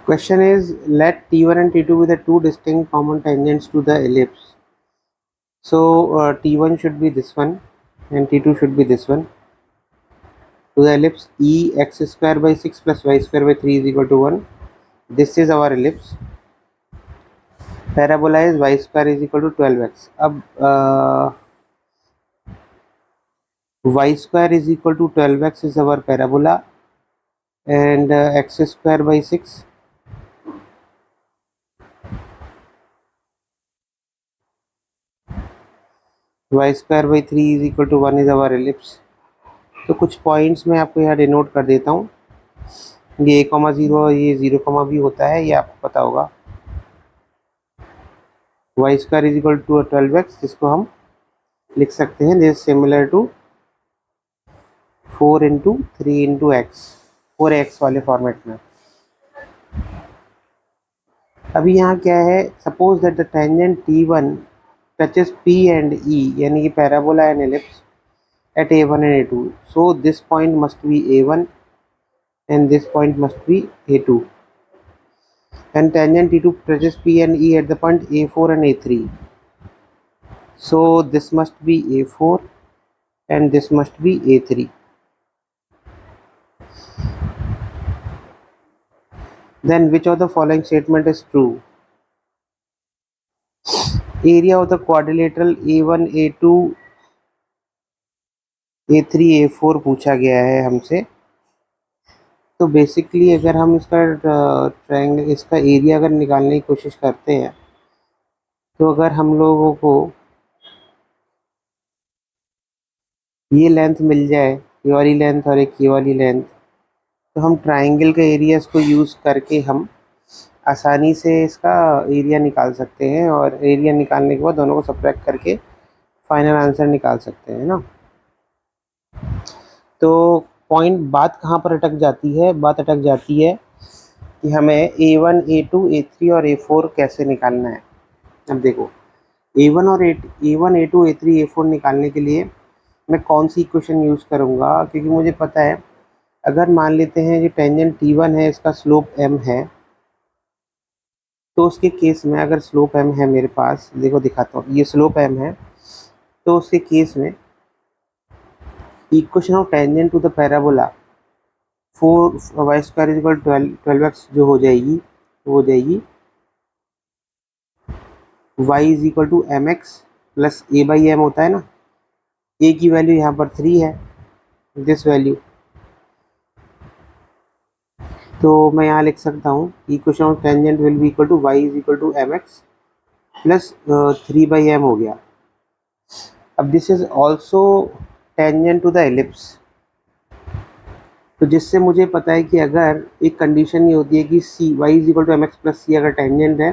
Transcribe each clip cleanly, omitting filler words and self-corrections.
Question is, let T1 and T2 be the two distinct common tangents to the ellipse. So T1 should be this one and T2 should be this one. To the ellipse E x square by 6 plus y square by 3 is equal to 1. This is our ellipse. Parabola is y square is equal to 12x. अब y square is equal to 12x is our parabola, and x square by 6 y square by 3 is equal to 1 is our ellipse. तो कुछ points मैं आपको यहाँ denote कर देता हूँ. ये a,0 ये 0, भी होता है, ये आपको पता होगा. Y square is equal to 12x, जिसको हम लिख सकते हैं this similar to 4 into 3 into x, 4x वाले फॉर्मेट में. अभी यहाँ क्या है, suppose that the tangent T1 touches P and E, यानी कि parabola and ellipse at A1 and A2. So this point must be A1 and this point must be A2. And tangent T2 touches P and E at the point A4 and A3. So this must be A4 and this must be A3. Then which of the following statement is true? Area of the quadrilateral A1, A2, A3, A4 पूछा गया है हमसे. तो basically अगर हम इसका triangle, इसका area अगर निकालने की कोशिश करते हैं, तो अगर हम लोगों को ये लेंथ मिल जाए, ये वाली लेंथ और एक ये वाली लेंथ, तो हम ट्रायंगल के एरियाज को यूज़ करके हम आसानी से इसका एरिया निकाल सकते हैं, और एरिया निकालने के बाद दोनों को सब्ट्रैक्ट करके फाइनल आंसर निकाल सकते हैं ना. तो पॉइंट, बात कहाँ पर अटक जाती है? बात अटक जाती है कि हमें A1, A2, A3 और A4 कैसे निकालना है. अब देखो, A1 और A1, A2, A3, A4 निकालने के लिए मैं कौन सी इक्वेशन यूज़ करूँगा, क्योंकि मुझे पता है अगर मान लेते हैं कि टेंजेंट T1 है, इसका स्लोप m है, तो उसके केस में अगर स्लोप m है मेरे पास, देखो दिखाता हूँ, ये स्लोप m है, तो उसके केस में equation of tangent to the parabola 4y square is equal 12x जो हो जाएगी, वो हो जाएगी y is equal to mx plus a by m होता है ना. a की वैल्यू यहाँ पर 3 है, दिस वैल्यू. तो मैं यहाँ लिख सकता हूँ equation of tangent will be equal to y is equal to mx plus 3 by m हो गया. अब this is also tangent to the ellipse, तो जिससे मुझे पता है कि अगर एक कंडीशन ये होती है कि C y is equal to M X plus C अगर टेंजेंट है,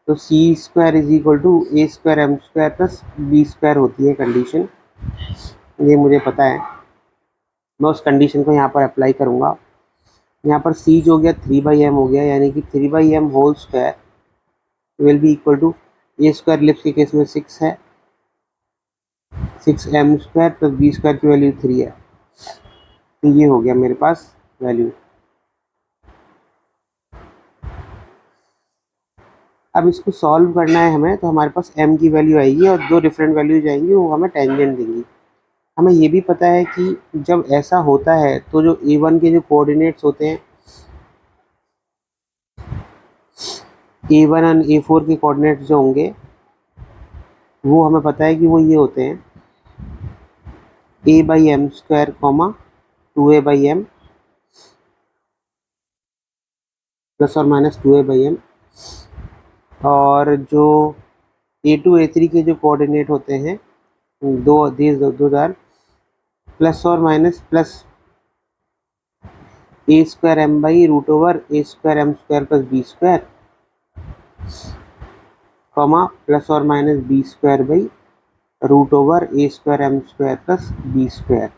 तो C square is equal to A square M square plus B square होती है कंडीशन. ये मुझे पता है, मैं उस कंडीशन को यहाँ पर अप्लाई करूँगा. यहाँ पर सी जो हो गया 3/m हो गया, यानी कि 3/m whole square will be equal to A square लिप्स के केस में 6 है, 6m square plus B square की वैल्यू 3 है. तो ये हो गया मेरे पास वैल्यू. अब इसको सॉल्व करना है हमें, तो हमारे पास m की वैल्यू आएगी और दो डिफरेंट वैल्यूज आएंगी, वो हमें टेंजेंट देंगी. हमें ये भी पता है कि जब ऐसा होता है तो जो A1 के जो कोऑर्डिनेट्स होते हैं, A1 और A4 के कोऑर्डिनेट्स जो होंगे, वो हमें पता है कि वो ये होते हैं a/m square comma 2a/m plus और माइनस 2a/m. और जो A2, A3 के जो कोऑर्डिनेट होते हैं, दो आर प्लस और minus plus a square m by root over a square M square plus B square comma plus और minus b square by root over a square M square plus B square,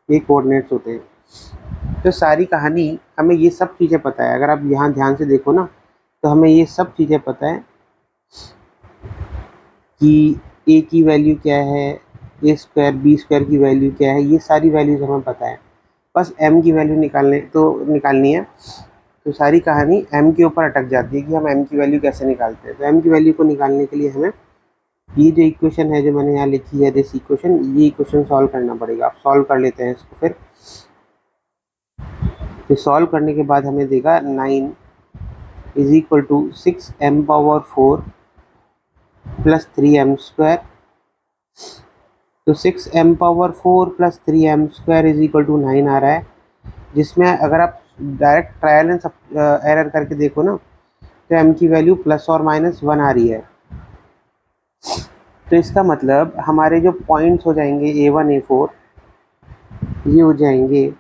ये coordinates होते हैं. तो सारी कहानी, हमें ये सब चीज़ें पता है. अगर आप यहाँ ध्यान से देखो ना, तो हमें ये सब चीज़ें पता है कि ए की वैल्यू क्या है, ए स्क्वायर बी स्क्वायर की वैल्यू क्या है, ये सारी वैल्यूज हमें पता है. बस m की वैल्यू निकालनी है. तो सारी कहानी m के ऊपर अटक जाती है कि हम m की वैल्यू कैसे निकालते हैं। तो m की वैल्यू को निकालने के लिए हमें ये जो इक्वेशन है जो मैंने यहाँ लिखी है दिस इक्वेशन, ये इक्वेशन सॉल्व करना पड़ेगा। आप सॉल्व कर लेते हैं इसको। फिर सॉल्व करने के बाद हमें देगा 9 is equal to 6m⁴ plus 3m²। तो 6m⁴ plus 3m² is equal to 9 आ रहा है, जिसमें अगर आप डायरेक्ट ट्रायल एंड एरर करके देखो ना तो m की वैल्यू +or-1 आ रही है। तो इसका मतलब हमारे जो पॉइंट्स हो जाएंगे A1 A4 ये हो जाएंगे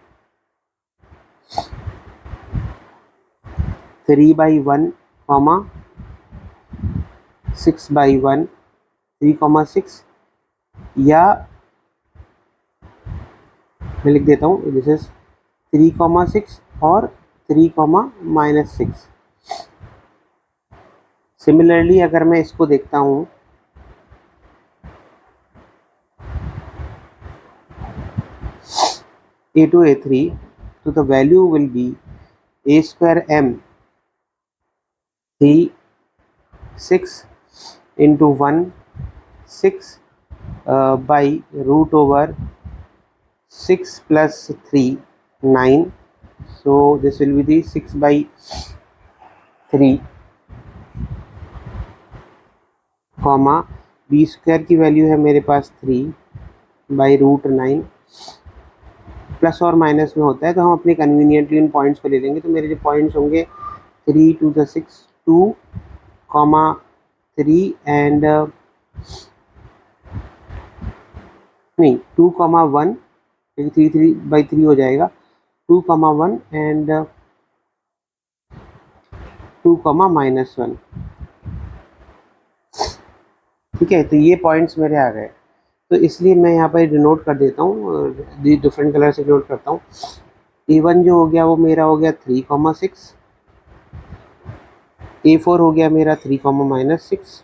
3/1, 6/1, 3,6, या मैं लिख देता हूँ दिस इज 3,6 और 3,-6। सिमिलरली अगर मैं इसको देखता हूँ A2 A3, तो the value will be A² m 3 6 into 1 6 by √6 plus 3 9, so this will be the 6/3, comma b² की वैल्यू है मेरे पास 3/√9। प्लस और माइनस में होता है तो हम अपने कन्वीनियंटली इन पॉइंट्स को ले लेंगे। तो मेरे जो पॉइंट्स होंगे 3 to the 6 2, 3 एंड नहीं 2,1, क्योंकि 3/3 हो जाएगा, 2,1 एंड 2,-1। ठीक है, तो ये पॉइंट्स मेरे आ गए। तो इसलिए मैं यहाँ पर डिनोट कर देता हूँ, डिफरेंट कलर से डिनोट करता हूँ। A1 जो हो गया वो मेरा हो गया 3,6, A4 हो गया मेरा 3,-6,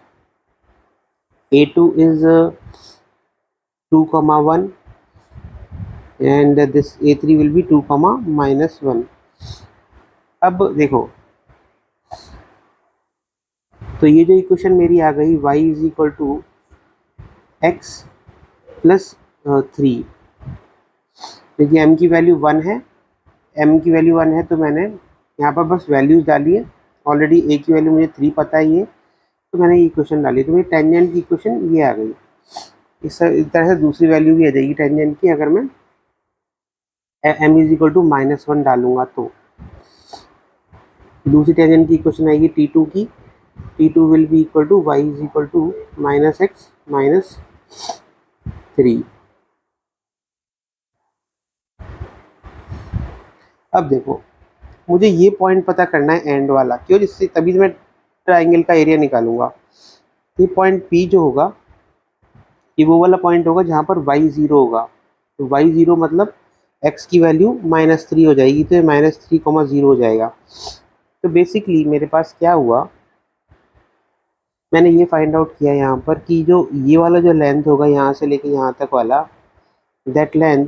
A2 is 2,1 and this A3 will be 2,-1। अब देखो, तो ये जो इक्वेशन मेरी आ गई y is equal to x plus 3, क्योंकि m की वैल्यू 1 है, m की वैल्यू 1 है तो मैंने यहाँ पर बस वैल्यूज डाली है। ऑलरेडी a की वैल्यू मुझे 3 पता ही है, तो मैंने ये इक्वेशन डाली, तो मेरी टेंजेंट की इक्वेशन ये आ गई। इस तरह से दूसरी वैल्यू भी आ जाएगी टेंजेंट की, अगर मैं m इज इक्वल टू -1 डालूंगा तो दूसरी टेंजेंट की इक्वेशन आएगी T2 की। T2 will be equal to y is equal to -x minus 3। अब देखो, मुझे ये पॉइंट पता करना है एंड वाला, क्यों, जिससे तभी मैं ट्राइंगल का एरिया निकालूंगा। ये पॉइंट P जो होगा ये वो वाला पॉइंट होगा जहाँ पर y 0 होगा। तो y 0 मतलब x की वैल्यू -3 हो जाएगी, तो ये -3,0 हो जाएगा। तो बेसिकली मेरे पास क्या हुआ, मैंने ये फाइंड आउट किया यहाँ पर कि जो ये वाला जो लेंथ होगा यहाँ से लेके यहाँ तक वाला, that length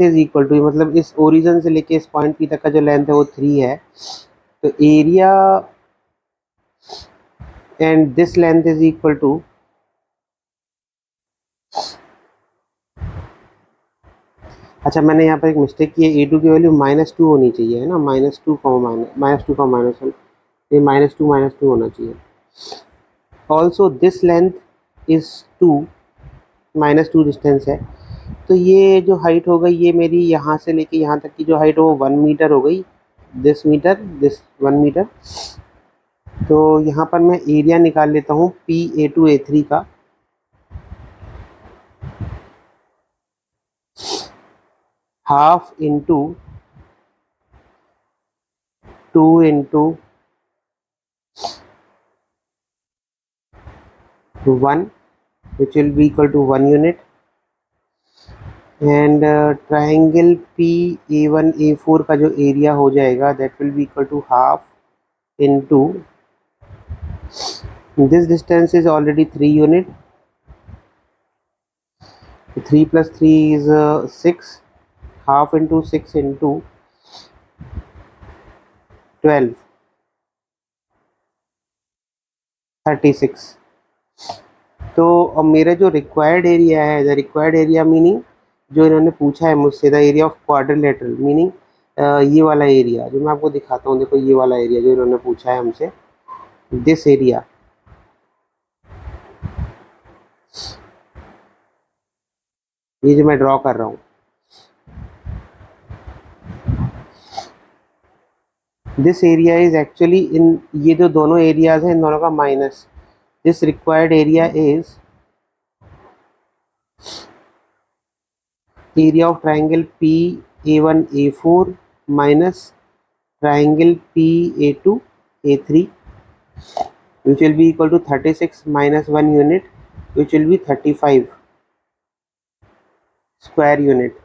is equal to, मतलब इस ओरिजिन से लेके इस पॉइंट पी तक का जो लेंथ है वो 3 है। तो area and this length is equal to, अच्छा मैंने यहाँ पर एक मिस्टेक की है, A2 की वैल्यू -2 होनी चाहिए, है ना, -2 -2 का -1, ये -2 होना चाहिए। Also this length is 2, -2 distance है, तो ये जो हाइट हो गई ये मेरी यहाँ से लेके यहाँ तक की जो हाइट हो वो 1 मीटर हो गई, दिस 1 मीटर। तो यहाँ पर मैं एरिया निकाल लेता हूँ PA2 A3 का, half into 2 into 1 which will be equal to 1 unit, and triangle P A1 A4 का जो एरिया हो जाएगा that will be equal to half into this distance is already 3 unit, 3 plus 3 is 6, half into 6 into 12, 36. तो अब मेरा जो required area है, द रिक्वायर्ड एरिया मीनिंग जो इन्होंने पूछा है मुझसे, the area of quadrilateral meaning ये वाला एरिया जो मैं आपको दिखाता हूँ, देखो ये वाला एरिया जो इन्होंने पूछा है हमसे, दिस एरिया, ये जो मैं ड्रॉ कर रहा हूँ, this area is actually in, ये जो दोनों एरियाज हैं इन दोनों का minus, this required area is area of triangle PA1 A4 minus triangle PA2 A3, which will be equal to 36 minus 1 unit, which will be 35 square unit.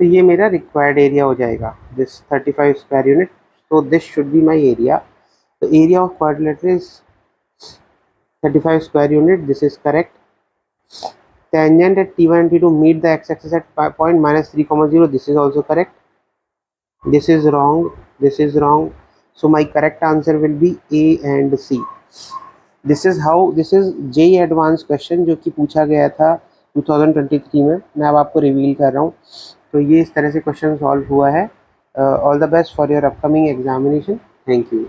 तो ये मेरा required area हो जाएगा, this 35 square unit. So this should be my area. The area of quadrilateral is 35 square unit. This is correct. Tangent at T1 and T2 meet the x-axis at point minus 3, 0. This is also correct. This is wrong. This is wrong. So my correct answer will be A and C. This is how, this is JEE advanced question जो कि पूछा गया था 2023 में, मैं अब आपको reveal कर रहा हूँ. तो ये इस तरह से क्वेश्चन सॉल्व हुआ है. All the best for your upcoming examination. Thank you.